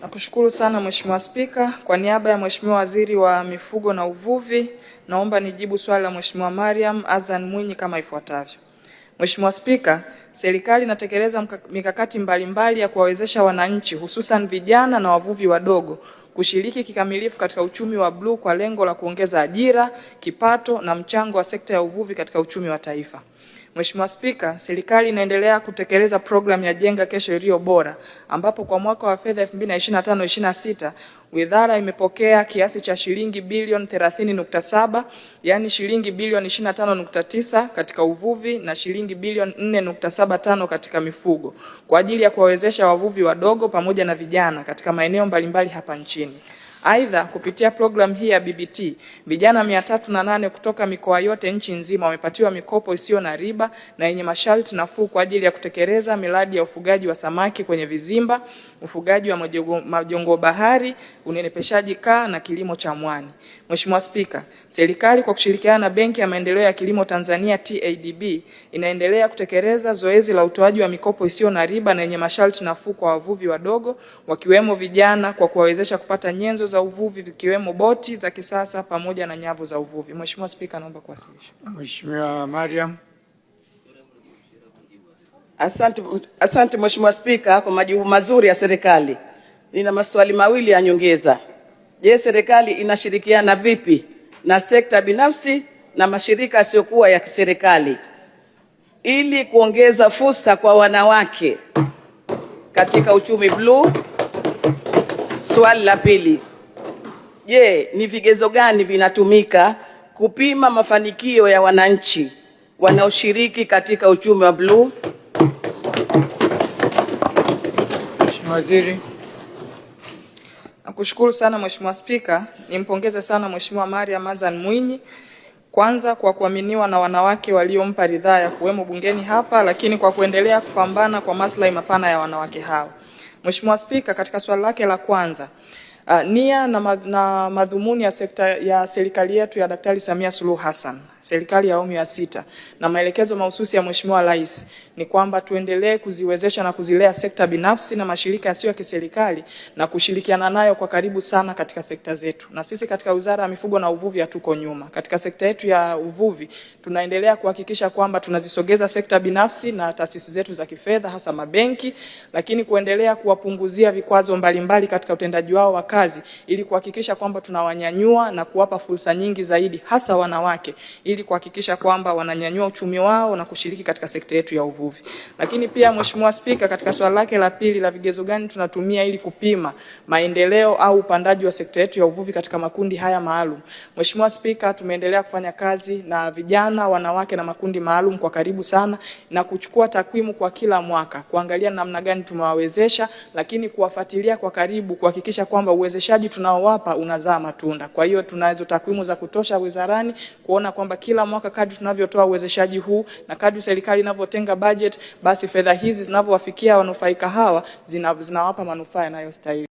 Nakushukuru sana Mheshimiwa Spika. Kwa niaba ya Mheshimiwa Waziri wa Mifugo na Uvuvi, naomba nijibu swali la Mheshimiwa Mariam Azan Mwinyi kama ifuatavyo. Mheshimiwa Spika, serikali inatekeleza mikakati mbalimbali ya kuwawezesha wananchi hususan vijana na wavuvi wadogo kushiriki kikamilifu katika uchumi wa bluu kwa lengo la kuongeza ajira, kipato na mchango wa sekta ya uvuvi katika uchumi wa taifa. Mheshimiwa Spika, serikali inaendelea kutekeleza programu ya Jenga Kesho Iliyo Bora ambapo kwa mwaka wa fedha 2025/26 wizara imepokea kiasi cha shilingi bilioni 30.7, yani shilingi bilioni 25.9 katika uvuvi na shilingi bilioni 4.75 katika mifugo kwa ajili ya kuwawezesha wavuvi wadogo pamoja na vijana katika maeneo mbalimbali hapa nchini. Aidha, kupitia programu hii ya BBT, vijana 308 kutoka mikoa yote nchi nzima wamepatiwa mikopo isiyo na riba na yenye masharti nafuu kwa ajili ya kutekeleza miradi ya ufugaji wa samaki kwenye vizimba, ufugaji wa majongo bahari, unenepeshaji kaa na kilimo cha mwani. Mheshimiwa Spika, serikali kwa kushirikiana na Benki ya Maendeleo ya Kilimo Tanzania TADB inaendelea kutekeleza zoezi la utoaji wa mikopo isiyo na riba na yenye masharti nafuu kwa wavuvi wadogo wakiwemo vijana kwa kuwawezesha kupata nyenzo za uvuvi vikiwemo boti za kisasa pamoja na nyavu za uvuvi. Mheshimiwa Spika, naomba kuwasilisha. Mheshimiwa Mariam. Asante Mheshimiwa Spika kwa majibu mazuri ya serikali. Nina maswali mawili ya nyongeza. Je, serikali inashirikiana vipi na sekta binafsi na mashirika yasiyokuwa ya kiserikali ili kuongeza fursa kwa wanawake katika uchumi bluu? Swali la pili. Je, ni vigezo gani vinatumika kupima mafanikio ya wananchi wanaoshiriki katika uchumi wa bluu? Mheshimiwa Waziri. Nakushukuru sana Mheshimiwa Spika. Nimpongeze sana Mheshimiwa Mariam Azan Mwinyi kwanza kwa kuaminiwa na wanawake waliompa ridhaa ya kuwemo bungeni hapa, lakini kwa kuendelea kupambana kwa maslahi mapana ya wanawake hao. Mheshimiwa Spika, katika swali lake la kwanza, nia na madhumuni ya sekta ya serikali yetu ya Daktari Samia Suluhu Hassan, serikali ya awamu ya 6 na maelekezo mahususi ya Mheshimiwa Rais ni kwamba tuendelee kuziwezesha na kuzilea sekta binafsi na mashirika yasiyo ya kiserikali na kushirikiana nayo kwa karibu sana katika sekta zetu. Na sisi katika Wizara ya Mifugo na Uvuvi hatuko nyuma. Katika sekta yetu ya uvuvi tunaendelea kuhakikisha kwamba tunazisogeza sekta binafsi na taasisi zetu za kifedha hasa mabenki, lakini kuendelea kuwapunguzia vikwazo mbalimbali katika utendaji wao wa kazi ili kuhakikisha kwamba tunawanyanyua na kuwapa fursa nyingi zaidi hasa wanawake ili kuhakikisha kwamba wananyanyua uchumi wao na kushiriki katika sekta yetu ya uvuvi. Lakini pia Mheshimiwa Spika, katika swali lake la pili la vigezo gani tunatumia ili kupima maendeleo au upandaji wa sekta yetu ya uvuvi katika makundi haya maalum. Mheshimiwa Spika, tumeendelea kufanya kazi na vijana, wanawake na makundi maalum kwa karibu sana na kuchukua takwimu kwa kila mwaka kuangalia namna gani tumewawezesha, lakini kuwafuatilia kwa karibu kuhakikisha kwamba uwezeshaji tunaowapa unazaa matunda. Kwa hiyo tunazo takwimu za kutosha wizarani kuona kwamba kila mwaka kadri tunavyotoa uwezeshaji huu na kadri serikali inavyotenga budget, basi fedha hizi zinavyowafikia wanufaika hawa zinawapa manufaa yanayostahili.